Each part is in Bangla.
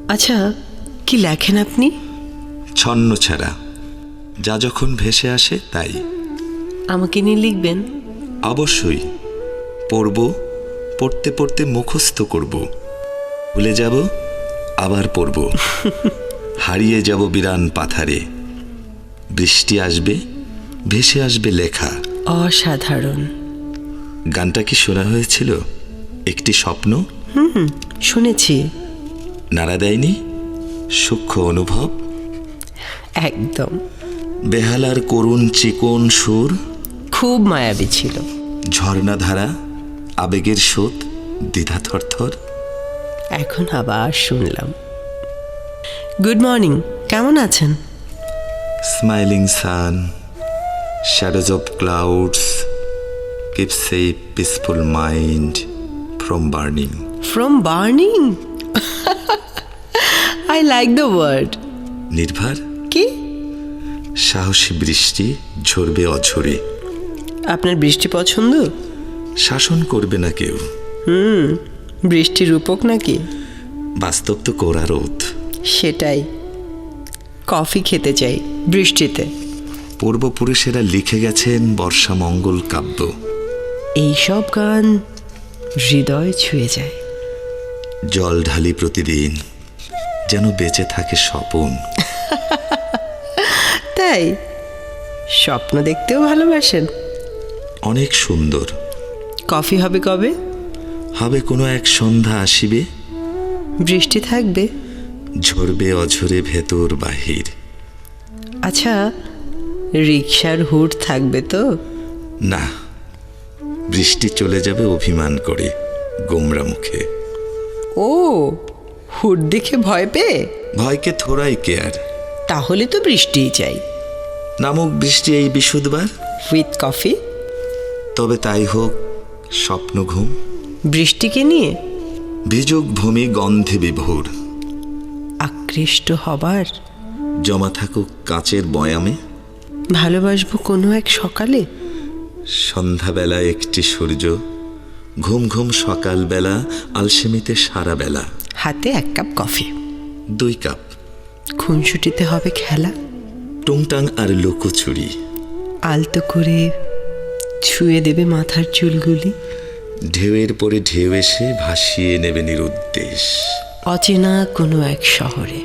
আচ্ছা, কি লেখেন আপনি? ছন্ন ছাড়া যা যখন ভেসে আসে তাই। আমাকে নিয়ে লিখবেন? অবশ্যই। পড়ব, পড়তে পড়তে মুখস্থ করব, ভুলে যাব, আবার পড়ব। হারিয়ে যাব বিরান পাথারে। বৃষ্টি আসবে, ভেসে আসবে লেখা। অসাধারণ। গানটা কি শোনা হয়েছিল? একটি স্বপ্ন। শুনেছি। নাড়া দেয়নি? সূক্ষ্ম অনুভব। একদম। বেহালার করুণ চিকন সুর, খুব মায়াবী ছিল। ঝর্ণাধারা, আবেগের স্রোত, দ্বিধা থরথর। এখন আবার শুনলাম। গুড মর্নিং, কেমন আছেন? Smiling sun, shadows of clouds, keeps a peaceful mind from burning. From burning? I like the word. নির্ভার, কি? সাহসী বৃষ্টি ঝরবে অঝরে। আপনার বৃষ্টি পছন্দ? শাসন করবে না কেউ। বৃষ্টির রূপক নাকি? বাস্তব তো কড়া রোদ। সেটাই। কফি খেতে চাই বৃষ্টিতে। পূর্বপুরুষেরা লিখে গেছেন বর্ষা মঙ্গল কাব্য। এইসব গান হৃদয় ছুঁয়ে যায়। জল ঢালি প্রতিদিন, যেন বেঁচে থাকে স্বপন। তাই? স্বপ্ন দেখতেও ভালোবাসেন? অনেক সুন্দর। কফি হবে কবে? হবে কোনো এক সন্ধ্যা আসিবে, বৃষ্টি থাকবে? ঝরবে অঝরে ভেতর বাহির। আচ্ছা, রিকশার হুড থাকবে তো? না, বৃষ্টি চলে যাবে অভিমান করে গোমরা মুখে। ও, হুড দেখে ভয় পেয়ে? ভয়কে থোড়াই কেয়ার। তাহলে তো বৃষ্টিই চাই। নামুক বৃষ্টি এই বিশুদ্ধবার, উইথ কফি। তবে তাই হোক স্বপ্ন ঘুম। বৃষ্টিকে নিয়ে ভিজুক ভূমি গন্ধে বিভোর। আকৃষ্ট হবার। জমা থাকুক কাচের বয়ামে। ভালোবাসবো কোনো এক সকালে। সন্ধ্যাবেলা একটি সূর্য, ঘুম ঘুম সকালবেলা, আলসেমিতে সারা বেলা। হাতে এক কাপ কফি, 2 কাপ। খুনসুটিতে হবে খেলা। টুংটাং আর লুকোচুরি। আলতো করে ছুঁয়ে দেবে মাথার চুলগুলি। ঢেউয়ের পরে ঢেউ এসে ভাসিয়ে নেবে নিরুদ্দেশ। অচেনা কোনো এক শহরে।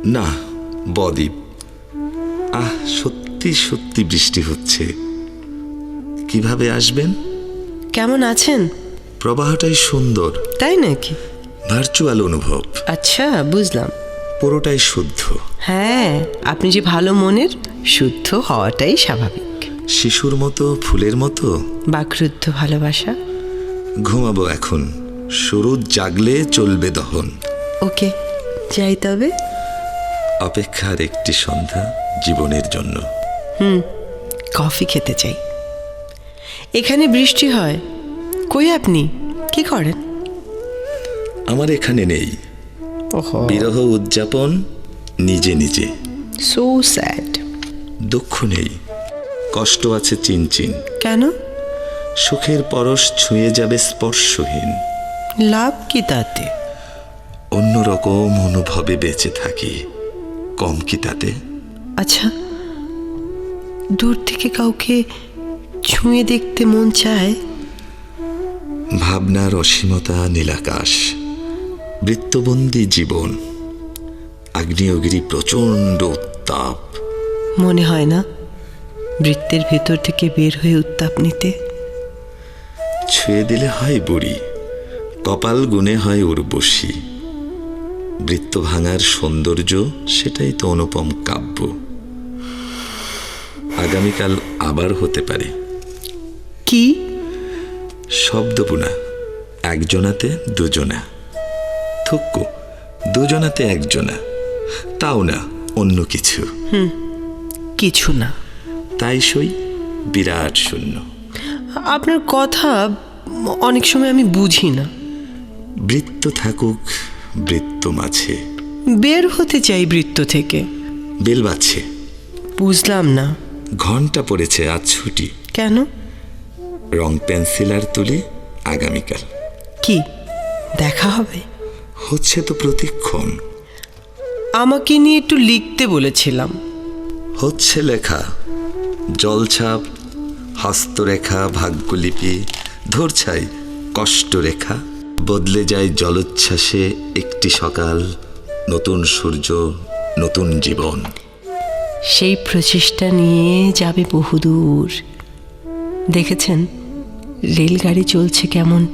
না, বদ্বীপ। আহ, সত্যি সত্যি বৃষ্টি হচ্ছে। কিভাবে আসবেন? কেমন আছেন? প্রবাহটাই সুন্দর। তাই নাকি? ভার্চুয়াল অনুভব। আচ্ছা, বুঝলাম। পুরোটাই শুদ্ধ। হ্যাঁ, আপনি যে ভালো মনের, শুদ্ধ হওয়াটাই স্বাভাবিক। শিশুর মতো, ফুলের মতো। বাকরুদ্ধ ভালোবাসা। ঘুমাবো এখন, সুরুৎ জাগলে চলবে দহন। ওকে, যাই তবে। অপেক্ষার একটি সন্ধ্যা জীবনের জন্য। কফি খেতে চাই। এখানে বৃষ্টি হয়। কই আপনি? কি করেন? আমার এখানে নেই। ওহো, বিরহ উদযাপন নিজে নিজে। So sad. দুঃখ নেই, কষ্ট আছে চিনচিন। কেন? সুখের পরশ ছুঁয়ে যাবে স্পর্শহীন। লাভ কি তাতে? অন্যরকম অনুভবে বেঁচে থাকি, কম কি তাতে? আচ্ছা, দূর থেকে কাউকে ছুঁয়ে দেখতে মন চায়। ভাবনার অসীমতা নীলাকাশ, বৃত্তবন্দী জীবন, আগ্নেয়গিরি প্রচণ্ড উত্তাপ। মনে হয় না বৃত্তের ভেতর থেকে বের হয়ে উত্তাপ নিতে? ছুঁয়ে দিলে হয় বুড়ি, কপাল গুনে হয় উর্বশী। বৃত্ত ভাঙার সৌন্দর্য, সেটাই তো অনুপম কাব্য। আগামীকাল আবার হতে পারে। কি? শব্দ বুনা, একজনাতে দুজনা। থুক্কু, দুজনাতে একজনা। তাও না, অন্য কিছু। কিছু না। তাই সই বিরাট শূন্য। আপনার কথা অনেক সময় আমি বুঝি না। বৃত্ত থাকুক বৃত্ত মাঝে। বের হতে চাই বৃত্ত থেকে। বেল বাজছে। বুঝলাম না। ঘন্টা পড়েছে, আজ ছুটি। কেন? রং পেন্সিল আর তুলি, আগামীকাল। কি দেখা হবে? হচ্ছে তো প্রতিক্ষণ। আমাকে নিয়ে একটু লিখতে বলেছিলাম। হচ্ছে লেখা, জলছাপ, হস্তরেখা, ভাগ্যলিপি, ধরছাই কষ্টরেখা। বদলে যায় জলোচ্ছ্বাসে একটি সকাল, নতুন সূর্য, নতুন জীবন। সেই প্রচেষ্টা নিয়ে যাবে বহুদূর। দেখেছেন রেলগাড়ি চলছে কেমন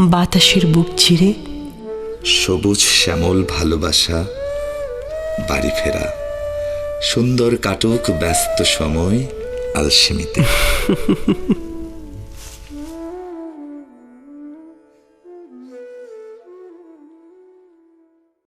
বাতাসের বুক চিরে। সবুজ শ্যামল ভালোবাসা, বাড়ি ফেরা, সুন্দর কাটুক ব্যস্ত সময় আলসেমিতে।